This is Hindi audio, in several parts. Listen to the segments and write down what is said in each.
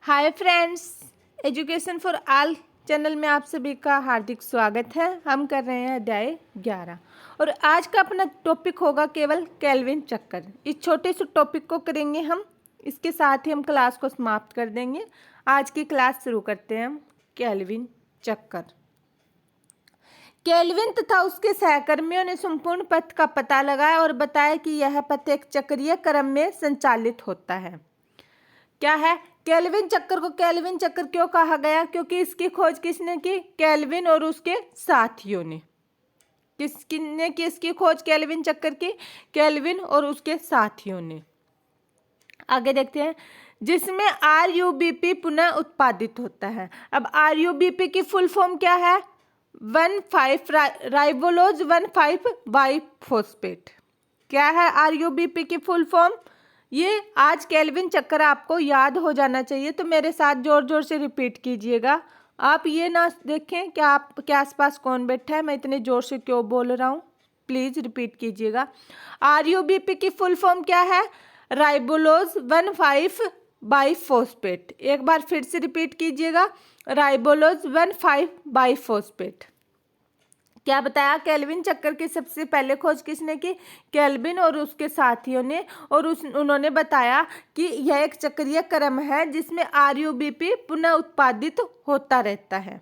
Hi friends, education for all channel में आप सभी का हार्दिक स्वागत है। हम कर रहे हैं अध्याय 11 और आज का अपना टॉपिक होगा केवल केल्विन चक्कर। इस छोटे से टॉपिक को करेंगे हम, इसके साथ ही हम क्लास को समाप्त कर देंगे। आज की क्लास शुरू करते हैं हम केल्विन चक्कर। केल्विन तथा उसके सहकर्मियों ने संपूर्ण पथ का पता लगाया और बताया कि यह पथ एक चक्रीय क्रम में संचालित होता है। क्या है केल्विन चक्कर को केल्विन चक्कर क्यों कहा गया? क्योंकि इसकी खोज किसने की? केल्विन और उसके साथियों ने। किसने की इसकी खोज केल्विन चक्कर की? केल्विन और उसके साथियों ने। आगे देखते हैं, जिसमें RuBP पुनः उत्पादित होता है। अब RuBP की फुल फॉर्म क्या है? 1,5 राइबोलोज 1,5 बाइफॉस्फेट। क्या है RuBP की फुल फॉर्म? ये आज केल्विन चक्कर आपको याद हो जाना चाहिए, तो मेरे साथ जोर जोर से रिपीट कीजिएगा। आप ये ना देखें कि आपके आसपास कौन बैठा है, मैं इतने जोर से क्यों बोल रहा हूँ। प्लीज़ रिपीट कीजिएगा। RuBP की फुल फॉर्म क्या है? राइबोलोज 1,5 बाइफॉस्फेट। एक बार फिर से रिपीट कीजिएगा, राइबोलोज 1,5 बाइफॉस्फेट। क्या बताया? केल्विन चक्कर की सबसे पहले खोज किसने की? केल्विन और उसके साथियों ने। और उन्होंने बताया कि यह एक चक्रीय क्रम है जिसमें RuBP पुनः उत्पादित होता रहता है।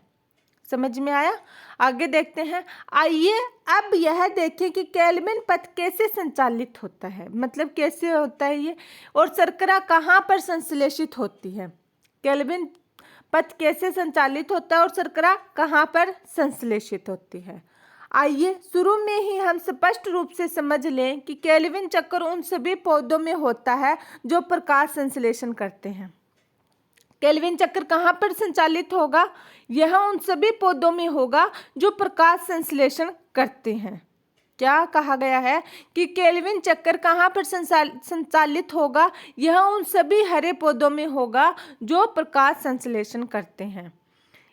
समझ में आया? आगे देखते हैं। आइए अब यह देखें कि केल्विन पथ कैसे संचालित होता है, मतलब कैसे होता है ये, और शर्करा कहाँ पर संश्लेषित होती है। केल्विन पथ कैसे संचालित होता है और शर्करा कहाँ पर संश्लेषित होती है। आइए शुरू में ही हम स्पष्ट रूप से समझ लें कि केल्विन चक्कर उन सभी पौधों में होता है जो प्रकाश संश्लेषण करते हैं। केल्विन चक्र कहाँ पर संचालित होगा? यह उन सभी पौधों में होगा जो प्रकाश संश्लेषण करते हैं। क्या कहा गया है कि केल्विन चक्कर कहाँ पर संचालित होगा? यह उन सभी हरे पौधों में होगा जो प्रकाश संश्लेषण करते हैं।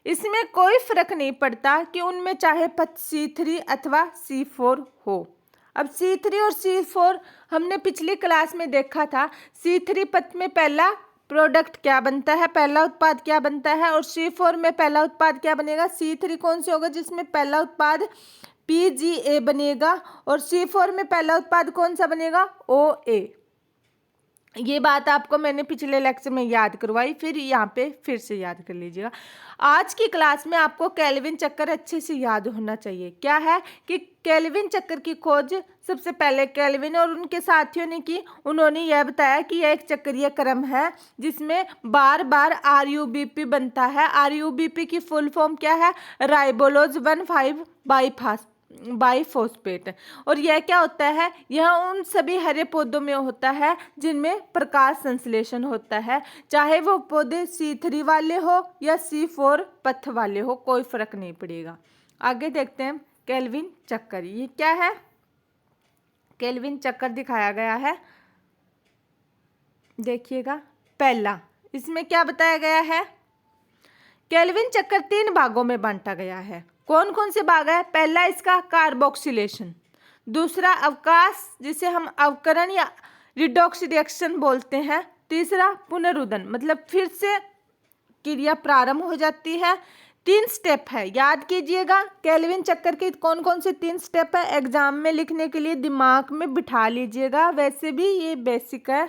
इसमें कोई फर्क नहीं पड़ता कि उनमें चाहे पथ C3 अथवा C4 हो। अब C3 और C4 हमने पिछली क्लास में देखा था। C3 पथ में पहला प्रोडक्ट क्या बनता है, पहला उत्पाद क्या बनता है, और C4 में पहला उत्पाद क्या बनेगा? C3 कौन से होगा जिसमें पहला उत्पाद PGA बनेगा, और C4 में पहला उत्पाद कौन सा बनेगा? OA। ये बात आपको मैंने पिछले लेक्चर में याद करवाई, फिर यहाँ पे फिर से याद कर लीजिएगा। आज की क्लास में आपको केल्विन चक्कर अच्छे से याद होना चाहिए। क्या है कि केल्विन चक्कर की खोज सबसे पहले केल्विन और उनके साथियों ने की। उन्होंने यह बताया कि यह एक चक्रीय क्रम है जिसमें बार बार RuBP बनता है। RuBP की फुल फॉर्म क्या है? राइबोलोज 1,5 बाइफॉस्फेट। और यह क्या होता है? यह उन सभी हरे पौधों में होता है जिनमें प्रकाश संश्लेषण होता है, चाहे वो पौधे C3 वाले हो या C4 पथ वाले हो, कोई फर्क नहीं पड़ेगा। आगे देखते हैं केल्विन चक्कर। ये क्या है? केल्विन चक्कर दिखाया गया है, देखिएगा। पहला, इसमें क्या बताया गया है? केल्विन चक्कर 3 भागों में बांटा गया है। कौन कौन से भाग है? पहला इसका कार्बोक्सिलेशन, दूसरा अवकाश जिसे हम अवकरण या रिडॉक्स रिएक्शन बोलते हैं, तीसरा पुनरुदन मतलब फिर से क्रिया प्रारंभ हो जाती है। 3 स्टेप है, याद कीजिएगा। केल्विन चक्कर के कौन कौन से 3 स्टेप है? एग्जाम में लिखने के लिए दिमाग में बिठा लीजिएगा। वैसे भी ये बेसिक है,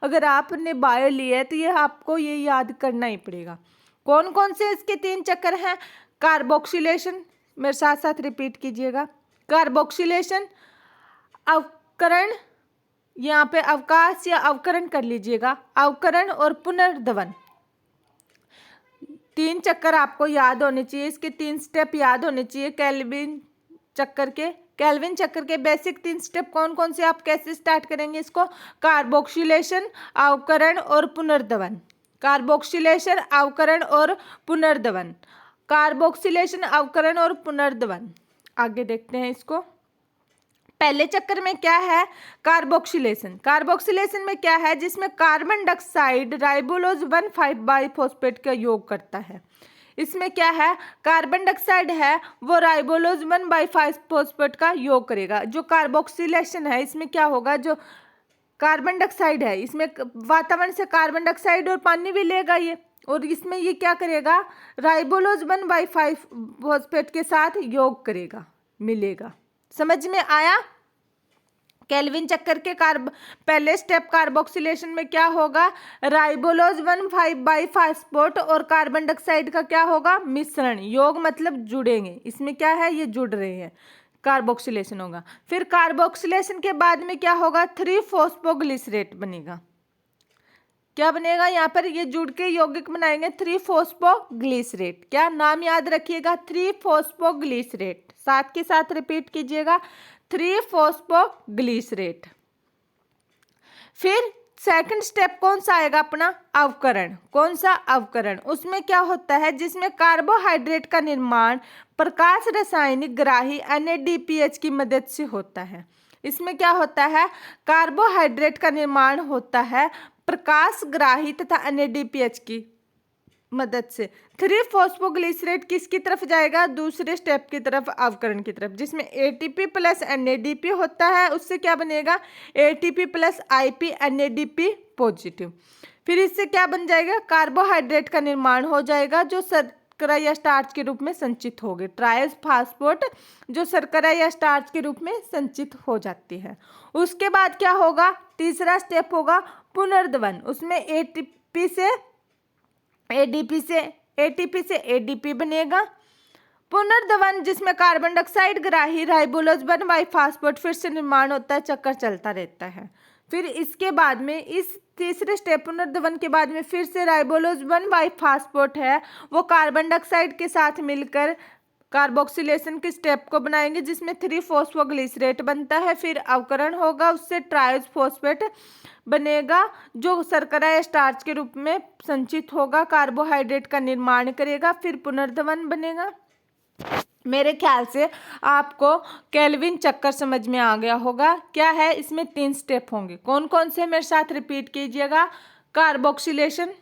अगर आपने बायो लिया है तो ये आपको ये याद करना ही पड़ेगा। कौन कौन से इसके 3 चक्कर हैं? कार्बोक्सिलेशन, मेरे साथ साथ रिपीट कीजिएगा। कार्बोक्सिलेशन, अवकरण, यहाँ पे अवकाश या अवकरण कर लीजिएगा, अवकरण और पुनर्दवन। 3 चक्कर आपको याद होने चाहिए, इसके 3 स्टेप याद होने चाहिए केल्विन चक्कर के। केल्विन चक्कर के बेसिक 3 स्टेप कौन कौन से? आप कैसे स्टार्ट करेंगे इसको? कार्बोक्सिलेशन, अवकरण और पुनर्दवन। कार्बोक्सिलेशन, अवकरण और पुनर्दवन। कार्बोक्सिलेशन, अवकरण और पुनर्दवन। आगे देखते हैं इसको। पहले चक्कर में क्या है? कार्बोक्सिलेशन। कार्बोक्सिलेशन में क्या है? जिसमें कार्बन डाइऑक्साइड राइबोलोज 1,5 बाइफॉस्फेट का योग करता है। इसमें क्या है? कार्बन डाइऑक्साइड है वो राइबोलोज 1 बाइफॉस्फेट का योग करेगा। जो कार्बोक्सिलेशन है इसमें क्या होगा? जो कार्बन डाइऑक्साइड है इसमें वातावरण से कार्बन डाइऑक्साइड और पानी भी लेगा ये, और इसमें ये क्या करेगा, राइबोलोज 1,5 फॉस्फेट के साथ योग करेगा, मिलेगा। समझ में आया? केल्विन चक्कर के पहले स्टेप कार्बोक्सिलेशन में क्या होगा, राइबोलोज 1,5-बाइफॉस्फेट और कार्बन डाइऑक्साइड का क्या होगा, मिश्रण। योग मतलब जुड़ेंगे, इसमें क्या है, ये जुड़ रहे हैं, कार्बोक्सिलेशन होगा। फिर कार्बोक्सिलेशन के बाद में क्या होगा, 3-फॉस्फोग्लिसरेट बनेगा। क्या बनेगा, यहाँ पर ये जुड़ के यौगिक बनाएंगे 3-फॉस्फोग्लिसरेट। क्या नाम याद रखिएगा, 3-फॉस्फोग्लिसरेट, साथ के साथ रिपीट कीजिएगा, 3-फॉस्फोग्लिसरेट। फिर सेकंड स्टेप कौन सा आएगा अपना, अवकरण। कौन सा अवकरण, उसमें क्या होता है, जिसमें कार्बोहाइड्रेट का निर्माण प्रकाश रासायनिक ग्राही NADPH की मदद से होता है। इसमें क्या होता है, कार्बोहाइड्रेट का निर्माण होता है प्रकाश ग्राही तथा NADPH की मदद से। 3-फॉस्फोग्लिसरेट किसकी तरफ जाएगा, दूसरे स्टेप की तरफ, अवकरण की तरफ, जिसमें ATP प्लस NADP होता है, उससे क्या बनेगा, ATP plus IP NADP positive. फिर इससे क्या बन जाएगा, कार्बोहाइड्रेट का निर्माण हो जाएगा जो शर्करा या स्टार्च के रूप में संचित होगी, ट्राइफॉस्फेट जो शर्करा या स्टार्च के रूप में संचित हो जाती है। उसके बाद क्या होगा, तीसरा स्टेप होगा पुनर्दवन। उसमें ATP से ADP बनेगा। पुनर्दवन जिसमें कार्बन डाइऑक्साइड ग्राही राइबोलोज 1,5-फॉस्फेट फिर से निर्माण होता है, चक्कर चलता रहता है। फिर इसके बाद में इस तीसरे स्टेप पुनर्दवन के बाद में फिर से राइबोलोज 1,5-फॉस्फेट है, वो कार्बन डाइऑक्साइड के साथ मिलकर कार्बोक्सिलेशन के स्टेप को बनाएंगे, जिसमें 3-फॉस्फोग्लिसरेट बनता है। फिर अवकरण होगा, उससे ट्राइफॉस्फेट बनेगा जो शर्करा या स्टार्च के रूप में संचित होगा, कार्बोहाइड्रेट का निर्माण करेगा। फिर पुनर्दवन बनेगा। मेरे ख्याल से आपको केल्विन चक्कर समझ में आ गया होगा। क्या है, इसमें 3 स्टेप होंगे। कौन कौन से, मेरे साथ रिपीट कीजिएगा, कार्बोक्सिलेशन,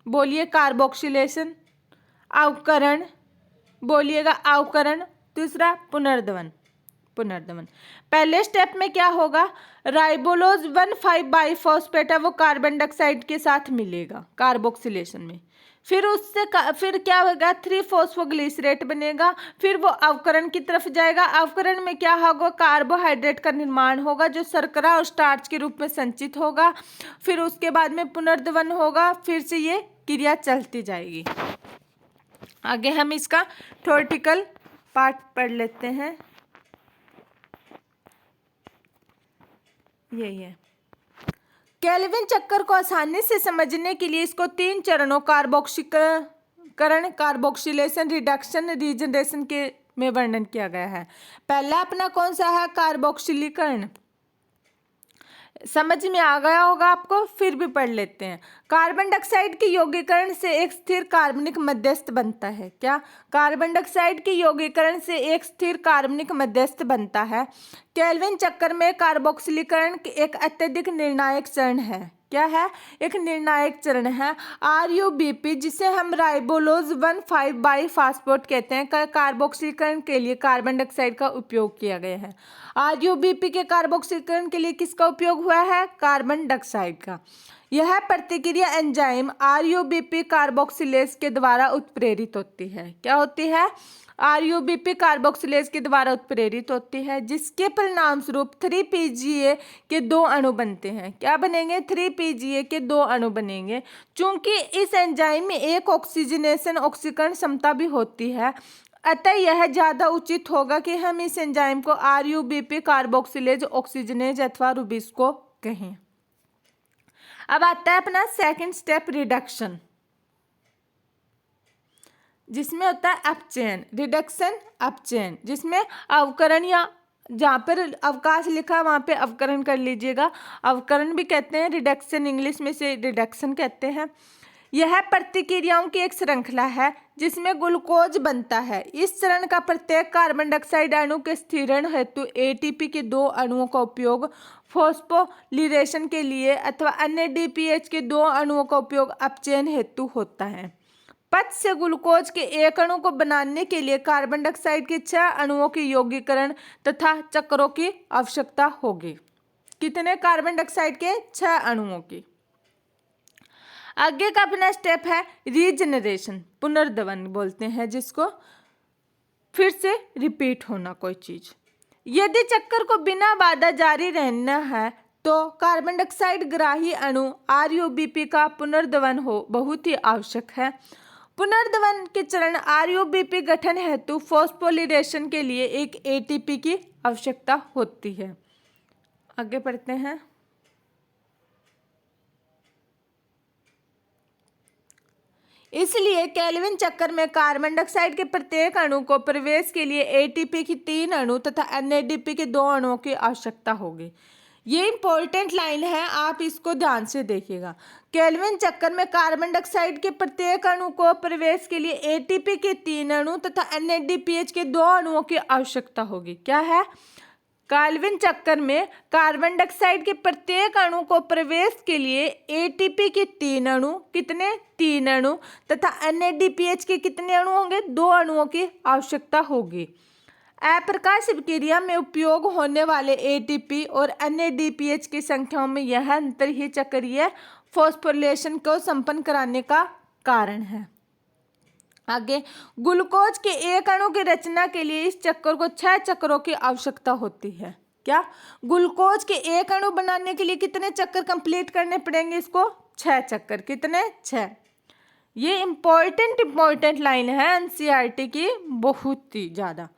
बोलिए कार्बोक्सिलेशन, अवकरण, बोलिएगा अवकरण, तीसरा पुनर्दवन। पहले स्टेप में क्या होगा, राइबोलोज 1,5-बाइफॉस्फेट है, वो कार्बन डाइऑक्साइड के साथ मिलेगा कार्बोक्सिलेशन में। फिर क्या होगा, 3-फॉस्फोग्लिसरेट बनेगा। फिर वो अवकरण की तरफ जाएगा। अवकरण में क्या होगा, कार्बोहाइड्रेट का निर्माण होगा जो शर्करा और स्टार्च के रूप में संचित होगा। फिर उसके बाद में पुनर्दवन होगा। फिर से ये क्रिया चलती जाएगी। आगे हम इसका थ्योरेटिकल पार्ट पढ़ लेते हैं। यही है, केल्विन चक्कर को आसानी से समझने के लिए इसको 3 चरणों कार्बोक्सिलेशन, रिडक्शन, रीजनरेशन के में वर्णन किया गया है। पहला अपना कौन सा है, कार्बोक्सिलीकरण। समझ में आ गया होगा आपको, फिर भी पढ़ लेते हैं। कार्बन डाइऑक्साइड के यौगीकरण से एक स्थिर कार्बनिक मध्यस्थ बनता है। क्या, कार्बन डाइऑक्साइड के यौगीकरण से एक स्थिर कार्बनिक मध्यस्थ बनता है। केल्विन चक्कर में कार्बोक्सिलीकरण एक अत्यधिक निर्णायक चरण है। क्या है, एक निर्णायक चरण है। RUBP जिसे हम राइबोलोज 1,5-बाइफॉस्फेट कहते हैं, का कार्बोक्सिलीकरण के लिए कार्बन डाइऑक्साइड का उपयोग किया गया है। RUBP के कार्बोक्सिलीकरण के लिए किसका उपयोग हुआ है, कार्बन डाइऑक्साइड का। यह प्रतिक्रिया एंजाइम RUBP कार्बोक्सिलेज के द्वारा उत्प्रेरित होती है। क्या होती है, RUBP कार्बोक्सिलेज के द्वारा उत्प्रेरित होती है, जिसके परिणाम स्वरूप 3-PGA के 2 अणु बनते हैं। क्या बनेंगे, 3-PGA के 2 अणु बनेंगे। चूंकि इस एंजाइम में एक ऑक्सीकरण क्षमता भी होती है, अतः यह ज़्यादा उचित होगा कि हम इस एंजाइम को RUBP कार्बोक्सिलेज ऑक्सीजनेज अथवा रुबिस्को कहें। अब आता है अपना सेकंड स्टेप, रिडक्शन, जिसमें होता है अपचयन, रिडक्शन अपचयन, जिसमें अवकरण या जहाँ पर अवकाश लिखा वहाँ पे अवकरण कर लीजिएगा। अवकरण भी कहते हैं, रिडक्शन इंग्लिश में से रिडक्शन कहते हैं। यह प्रतिक्रियाओं की एक श्रृंखला है जिसमें ग्लूकोज बनता है। इस चरण का प्रत्येक कार्बन डाइऑक्साइड अणु के स्थिरण हेतु ATP के 2 अणुओं का उपयोग फॉस्फोलिरेशन के लिए अथवा NADPH के 2 अणुओं का उपयोग अपचयन हेतु होता है। पथ से ग्लूकोज के 1 अणु को बनाने के लिए कार्बन डाइऑक्साइड के 6 अणुओं की यौगीकरण तथा चक्रों की आवश्यकता होगी। कितने, कार्बन डाइऑक्साइड के 6 अणुओं की। आगे का अपना स्टेप है रीजनरेशन, पुनर्दवन बोलते हैं जिसको, फिर से रिपीट होना कोई चीज। यदि चक्कर को बिना बाधा जारी रहना है तो कार्बन डाइऑक्साइड ग्राही अणु RUBP का पुनर्दवन हो बहुत ही आवश्यक है। पुनर्दवन के चरण RUBP गठन हेतु फॉस्फोरिलेशन के लिए एक ATP की आवश्यकता होती है। आगे पढ़ते हैं। इसलिए केल्विन चक्र में कार्बन डाइऑक्साइड के प्रत्येक अणु को प्रवेश के लिए ATP की 3 अणु तथा NADP के 2 अणुओं की आवश्यकता होगी। ये इंपॉर्टेंट लाइन है, आप इसको ध्यान से देखिएगा। केल्विन चक्र में कार्बन डाइऑक्साइड के प्रत्येक अणु को प्रवेश के लिए ATP के 3 अणु तथा NADPH के 2 अणुओं की आवश्यकता होगी। क्या है? केल्विन चक्र में कार्बन डाइऑक्साइड के प्रत्येक अणु को प्रवेश के लिए ATP के 3 अणु, कितने? 3 अणु तथा NADPH के कितने अणु होंगे? 2 अणुओं की आवश्यकता होगी। अप्रकाश क्रिया में उपयोग होने वाले ATP और NADPH की संख्याओं में यह अंतर ही चक्रीय फॉस्फोरिलेशन को संपन्न कराने का कारण है। आगे, ग्लूकोज के एक अणु की रचना के लिए इस चक्र को 6 चक्रों की आवश्यकता होती है। क्या? ग्लूकोज के एक अणु बनाने के लिए कितने चक्कर कंप्लीट करने पड़ेंगे? इसको 6 चक्कर। कितने? 6। ये इंपॉर्टेंट लाइन है NCERT की, बहुत ही ज़्यादा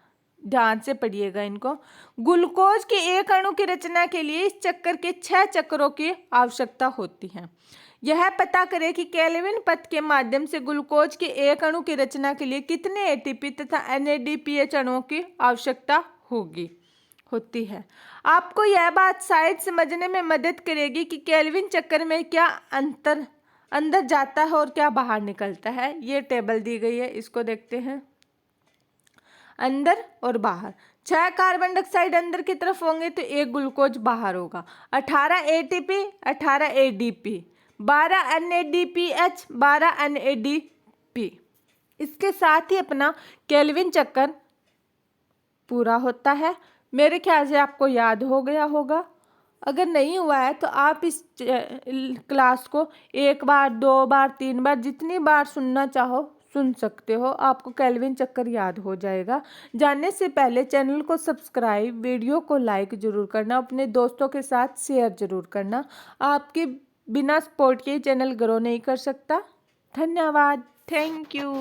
ध्यान से पढ़िएगा इनको। ग्लूकोज के एक अणु की रचना के लिए इस चक्कर के 6 चक्रों की आवश्यकता होती है। यह पता करें कि केल्विन पथ के माध्यम से ग्लूकोज के एक अणु की रचना के लिए कितने ATP तथा NADPH अणुओं की आवश्यकता होती है। आपको यह बात शायद समझने में मदद करेगी कि केल्विन चक्र में क्या अंदर जाता है और क्या बाहर निकलता है। ये टेबल दी गई है, इसको देखते हैं। अंदर और बाहर 6 कार्बन डाइऑक्साइड अंदर की तरफ होंगे तो 1 ग्लूकोज बाहर होगा। 18 ATP, 18 ADP, 12 NADPH, 12 NADP। इसके साथ ही अपना केल्विन चक्र पूरा होता है। मेरे ख्याल से आपको याद हो गया होगा। अगर नहीं हुआ है तो आप इस क्लास को 1 बार, 2 बार, 3 बार, जितनी बार सुनना चाहो सुन सकते हो। आपको केल्विन चक्र याद हो जाएगा। जानने से पहले चैनल को सब्सक्राइब, वीडियो को लाइक जरूर करना, अपने दोस्तों के साथ शेयर जरूर करना। आपके बिना सपोर्ट के चैनल ग्रो नहीं कर सकता। धन्यवाद। Thank you.